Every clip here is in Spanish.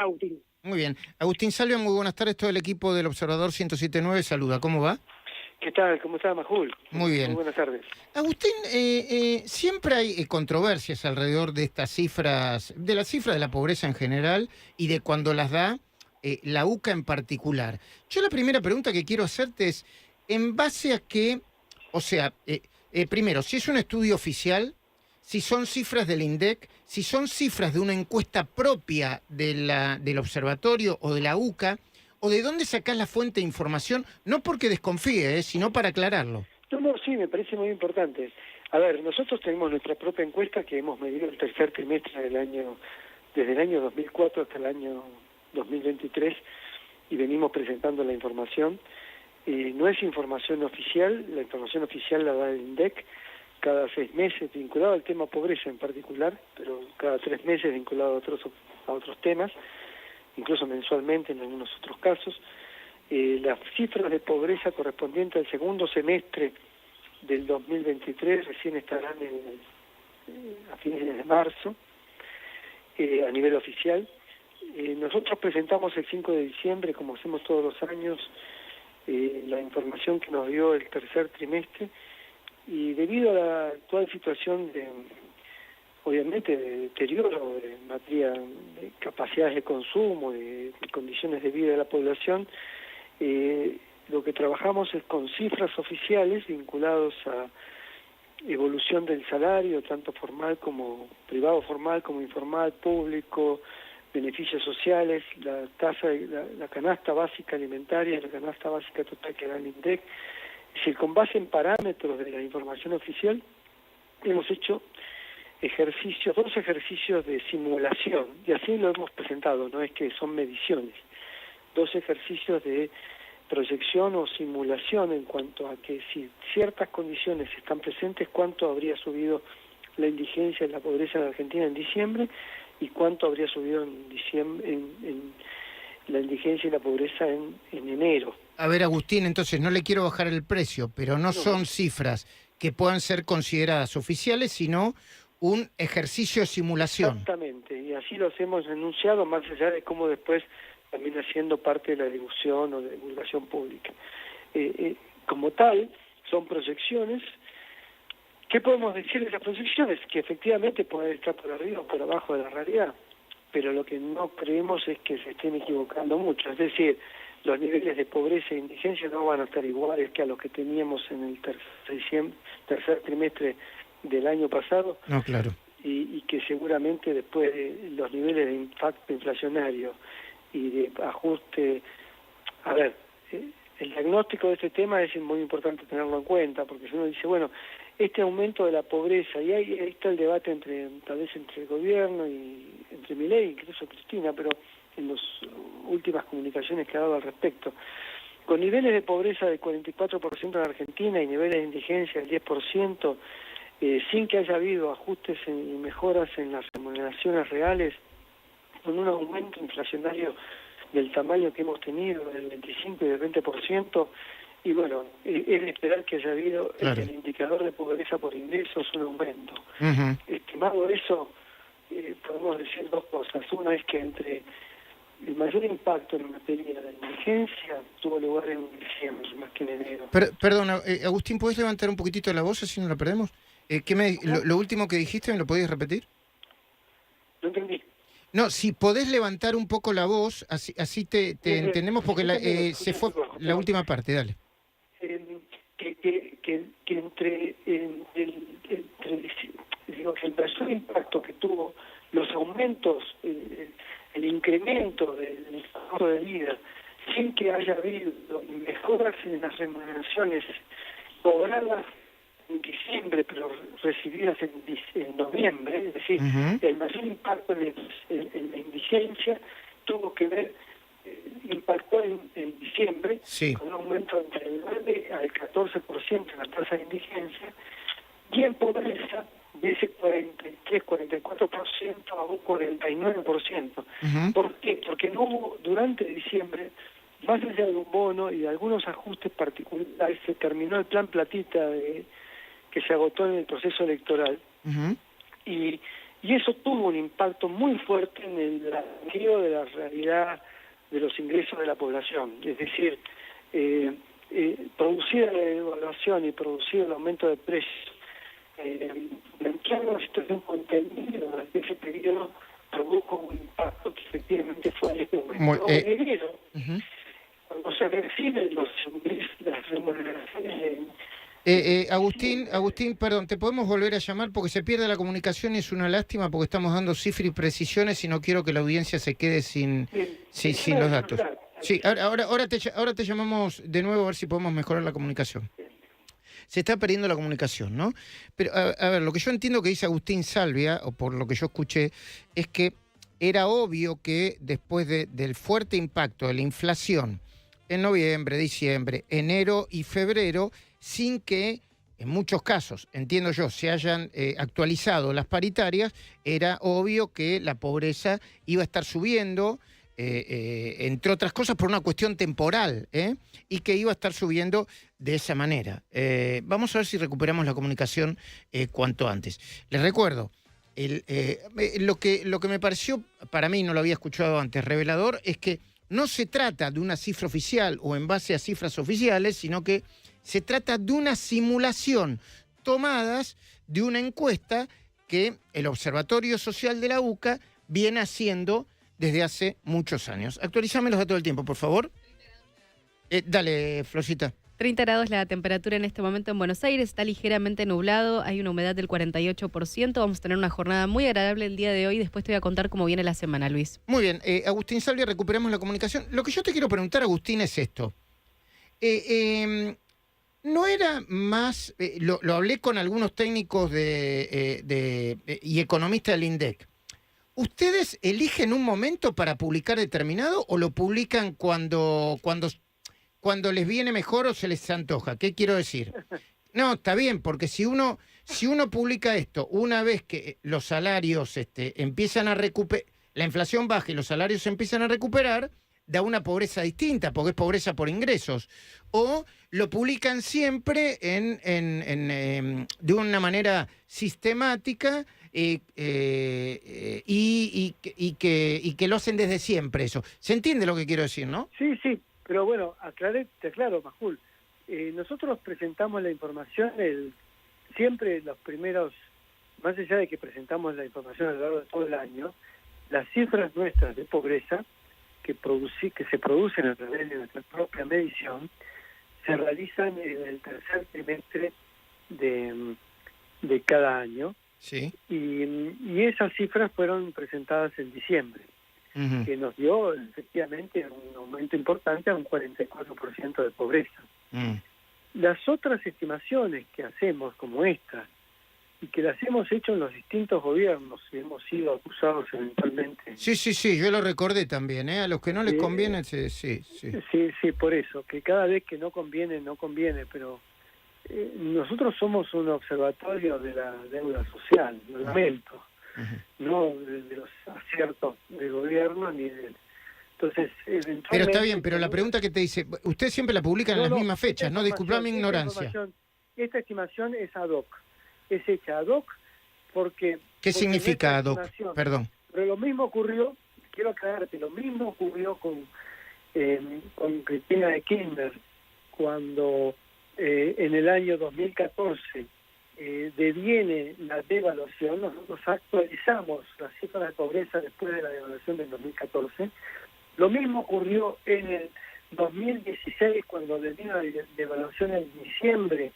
Agustín. Muy bien. Agustín Salvia, muy buenas tardes. Todo el equipo del Observador 107.9 saluda. ¿Cómo va? ¿Qué tal? ¿Cómo está, Majul? Muy Muy bien. buenas tardes. Agustín, siempre hay controversias alrededor de estas cifras, de las cifras de la pobreza en general y de cuando las da la UCA en particular. Yo la primera pregunta que quiero hacerte es, ¿en base a qué? O sea, primero, si es un estudio oficial, si son cifras del INDEC, si son cifras de una encuesta propia del observatorio o de la UCA, o de dónde sacás la fuente de información, no porque desconfíe, sino para aclararlo. No, sí, me parece muy importante. A ver, nosotros tenemos nuestra propia encuesta que hemos medido el tercer trimestre del año, desde el año 2004 hasta el año 2023, y venimos presentando la información. No es información oficial, la información oficial la da el INDEC cada 6 meses, vinculado al tema pobreza en particular, pero cada 3 meses vinculado a otros temas, incluso mensualmente en algunos otros casos. Las cifras de pobreza correspondientes al segundo semestre del 2023 recién estarán a fines de marzo, a nivel oficial. Nosotros presentamos el 5 de diciembre, como hacemos todos los años, la información que nos dio el tercer trimestre, y debido a la actual situación obviamente de deterioro de materia de capacidades de consumo, de condiciones de vida de la población, lo que trabajamos es con cifras oficiales vinculados a evolución del salario, tanto formal como privado formal, como informal, público, beneficios sociales, la tasa, la canasta básica alimentaria y la canasta básica total que da el INDEC. Es decir, con base en parámetros de la información oficial, hemos hecho dos ejercicios de simulación, y así lo hemos presentado, no es que son mediciones, 2 ejercicios de proyección o simulación en cuanto a que si ciertas condiciones están presentes, cuánto habría subido la indigencia y la pobreza en Argentina en diciembre y cuánto habría subido en la indigencia y la pobreza en enero. A ver, Agustín, entonces no le quiero bajar el precio, pero no son cifras que puedan ser consideradas oficiales, sino un ejercicio de simulación. Exactamente, y así lo hemos enunciado, más allá de cómo después termina siendo parte de la difusión o de divulgación pública. Como tal, son proyecciones. ¿Qué podemos decir de esas proyecciones? Que efectivamente pueden estar por arriba o por abajo de la realidad, pero lo que no creemos es que se estén equivocando mucho. Es decir, los niveles de pobreza e indigencia no van a estar iguales que a los que teníamos en el tercer trimestre del año pasado. No, claro. Y que seguramente después de los niveles de impacto inflacionario y de ajuste, a ver, el diagnóstico de este tema es muy importante tenerlo en cuenta, porque si uno dice, bueno, este aumento de la pobreza, y ahí está el debate tal vez entre el gobierno y entre Milei, incluso Cristina, pero en las últimas comunicaciones que ha dado al respecto, con niveles de pobreza del 44% en Argentina y niveles de indigencia del 10%, sin que haya habido ajustes y mejoras en las remuneraciones reales, con un aumento inflacionario del tamaño que hemos tenido, del 25 y del 20%, y bueno, es de esperar que haya habido el indicador de pobreza por ingresos un aumento. Estimado eso, podemos decir 2 cosas. Una es que entre el mayor impacto en materia de indigencia tuvo lugar en diciembre, más que en enero. Perdona, Agustín, ¿podés levantar un poquitito la voz así no la perdemos? Lo último que dijiste, ¿me lo podés repetir? No entendí. No, si podés levantar un poco la voz, así te entendemos, porque se fue la última parte, dale. Que entre digo, que el mayor impacto que tuvo los aumentos, el incremento del costo de vida, sin que haya habido mejoras en las remuneraciones cobradas en diciembre, pero recibidas en noviembre, es decir, el mayor impacto en la indigencia tuvo que ver, impactó en diciembre, con un aumento entre el 9 al 14% en la tasa de indigencia, y en pobreza de ese 43-44% a un 49%. ¿Por qué? Porque no hubo, durante diciembre, más allá de un bono y de algunos ajustes particulares, se terminó el plan Platita que se agotó en el proceso electoral, y y eso tuvo un impacto muy fuerte en el giro de la realidad de los ingresos de la población. Es decir, producir la devaluación y producir el aumento de precios, entrar en una situación contenida durante ese periodo produjo un impacto que efectivamente fue en este momento. En enero, cuando se reciben los ingresos, las remuneraciones Agustín, perdón, ¿te podemos volver a llamar? Porque se pierde la comunicación y es una lástima porque estamos dando cifras y precisiones y no quiero que la audiencia se quede sin los datos. Sí, ahora te llamamos de nuevo a ver si podemos mejorar la comunicación. Se está perdiendo la comunicación, ¿no? Pero, a ver, lo que yo entiendo que dice Agustín Salvia, o por lo que yo escuché, es que era obvio que después del fuerte impacto de la inflación en noviembre, diciembre, enero y febrero, sin que en muchos casos, entiendo yo, se hayan actualizado las paritarias, era obvio que la pobreza iba a estar subiendo, entre otras cosas por una cuestión temporal, y que iba a estar subiendo de esa manera. Vamos a ver si recuperamos la comunicación cuanto antes. Les recuerdo, lo que me pareció, para mí no lo había escuchado antes, revelador, es que no se trata de una cifra oficial o en base a cifras oficiales, sino que se trata de una simulación tomadas de una encuesta que el Observatorio Social de la UCA viene haciendo desde hace muchos años. Actualízame los datos del tiempo, por favor. Dale, Florcita. 30 grados la temperatura en este momento en Buenos Aires, está ligeramente nublado, hay una humedad del 48%, vamos a tener una jornada muy agradable el día de hoy, después te voy a contar cómo viene la semana, Luis. Muy bien, Agustín Salvia, recuperamos la comunicación. Lo que yo te quiero preguntar, Agustín, es esto. ¿No era más, lo hablé con algunos técnicos y economistas del INDEC, ¿ustedes eligen un momento para publicar determinado o lo publican cuando les viene mejor o se les antoja? ¿Qué quiero decir? No, está bien, porque si uno publica esto una vez que los salarios empiezan a recuperar, la inflación baja y los salarios se empiezan a recuperar, da una pobreza distinta, porque es pobreza por ingresos. O lo publican siempre de una manera sistemática y que lo hacen desde siempre eso. ¿Se entiende lo que quiero decir, no? Sí, pero bueno, te aclaro, Majul. Nosotros presentamos la información siempre los primeros, más allá de que presentamos la información a lo largo de todo el año, las cifras nuestras de pobreza que se producen a través de nuestra propia medición se realizan en el tercer trimestre de cada año. Sí. Y esas cifras fueron presentadas en diciembre, que nos dio efectivamente un aumento importante a un 44% de pobreza. Las otras estimaciones que hacemos, como esta, y que las hemos hecho en los distintos gobiernos, y hemos sido acusados eventualmente. Sí, yo lo recordé también, a los que no les conviene, sí. Sí, por eso, que cada vez que no conviene, pero nosotros somos un observatorio de la deuda social, lo lamento, no de los aciertos del gobierno ni de... Entonces, pero está bien, pero la pregunta que te dice, usted siempre la publica en las mismas fechas, ¿no? Disculpa mi ignorancia. Esta estimación es ad hoc, es hecha ad hoc porque... ¿Qué significa ad hoc? Perdón. Pero lo mismo ocurrió, quiero aclararte, lo mismo ocurrió con Cristina de Kirchner, cuando en el año 2014 deviene la devaluación. Nosotros actualizamos las cifras de pobreza después de la devaluación del 2014. Lo mismo ocurrió en el 2016, cuando devino la devaluación en diciembre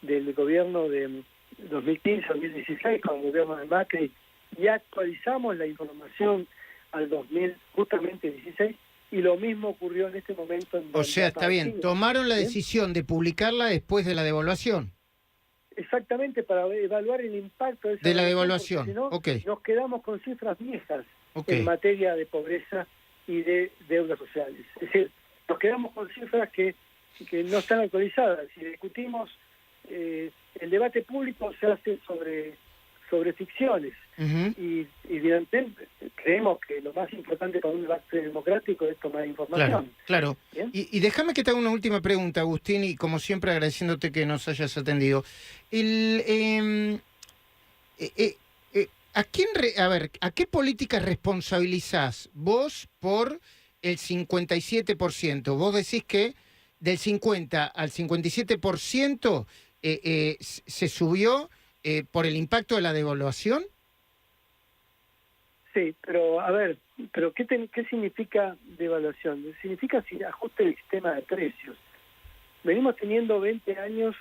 del gobierno de 2015-2016, con el gobierno de Macri, y actualizamos la información al 2016, y lo mismo ocurrió en este momento. O sea, está bien, tomaron la decisión de publicarla después de la devaluación. Exactamente, para evaluar el impacto de la devaluación. Si no, nos quedamos con cifras viejas en materia de pobreza y de deudas sociales. Es decir, nos quedamos con cifras que no están actualizadas. Si discutimos, el debate público se hace sobre ficciones. Y creemos que lo más importante para un debate democrático es tomar información. Claro. Y déjame que te haga una última pregunta, Agustín, y como siempre agradeciéndote que nos hayas atendido. ¿A qué política responsabilizás vos por el 57%? Vos decís que del 50 al 57% se subió por el impacto de la devaluación. Sí, pero a ver, pero ¿qué significa devaluación? Significa ajuste del sistema de precios. Venimos teniendo 20 años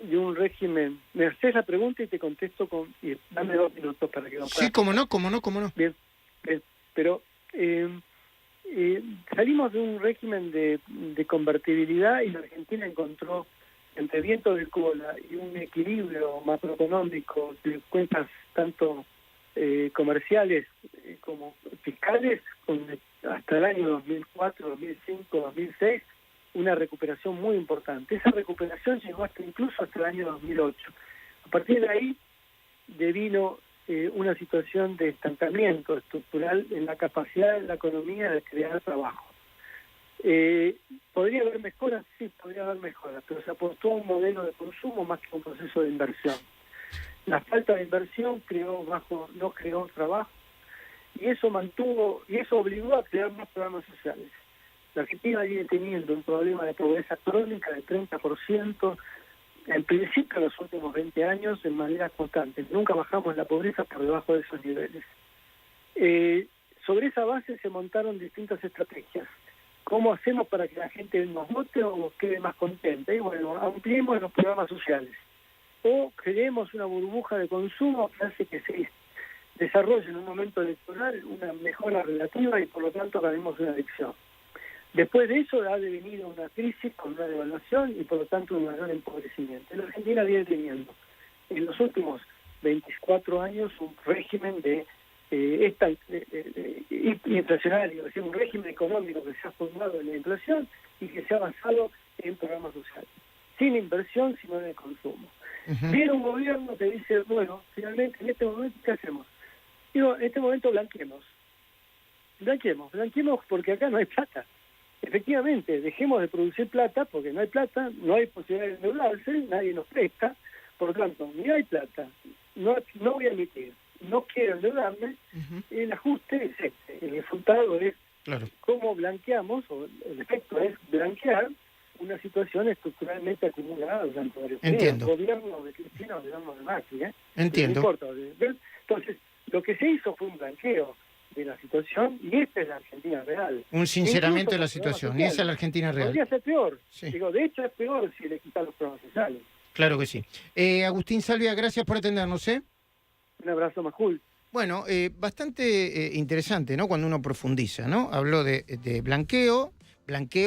de un régimen. Me haces la pregunta y te contesto y dame 2 minutos para que lo pueda. Sí, cómo no. Bien, pero salimos de un régimen de convertibilidad y la Argentina encontró entre viento de cola y un equilibrio macroeconómico de cuentas tanto comerciales como fiscales hasta el año 2004, 2005, 2006 una recuperación muy importante. Esa recuperación llegó incluso hasta el año 2008. A partir de ahí devino una situación de estancamiento estructural en la capacidad de la economía de crear trabajo. ¿Podría haber mejoras? Sí, podría haber mejoras, pero se apostó a un modelo de consumo más que a un proceso de inversión. La falta de inversión no creó trabajo y eso obligó a crear más programas sociales. La Argentina viene teniendo un problema de pobreza crónica del 30%, en principio en los últimos 20 años, de manera constante. Nunca bajamos la pobreza por debajo de esos niveles. Sobre esa base se montaron distintas estrategias. ¿Cómo hacemos para que la gente nos vote o quede más contenta? Y bueno, ampliemos los programas sociales. O creemos una burbuja de consumo que hace que se desarrolle en un momento electoral una mejora relativa y por lo tanto ganemos una elección. Después de eso ha devenido una crisis con una devaluación y por lo tanto un mayor empobrecimiento. La Argentina viene teniendo en los últimos 24 años un régimen inflacionario, es decir, un régimen económico que se ha formado en la inflación y que se ha basado en programas sociales, sin inversión sino en el consumo. Uh-huh. Viene un gobierno que dice, bueno, finalmente en este momento, ¿qué hacemos? Digo, en este momento blanqueemos porque acá no hay plata. Efectivamente, dejemos de producir plata porque no hay plata, no hay posibilidad de endeudarse, nadie nos presta, por lo tanto, ni hay plata, no voy a emitir, no quiero endeudarme, Uh-huh. el ajuste es este. El resultado es cómo blanqueamos, o el efecto es blanquear una situación estructuralmente acumulada durante varios años. Gobierno de Cristina, gobierno de Macri, Entiendo. No importa. Entonces, lo que se hizo fue un blanqueo de la situación y esta es la Argentina real. Un sinceramiento de la situación, y esa es la Argentina real. Podría ser peor. Sí. De hecho es peor si le quitan los programas sociales. Claro que sí. Agustín Salvia, gracias por atendernos. Un abrazo, Majul. Bueno, bastante interesante, ¿no? Cuando uno profundiza, ¿no? Habló de blanqueo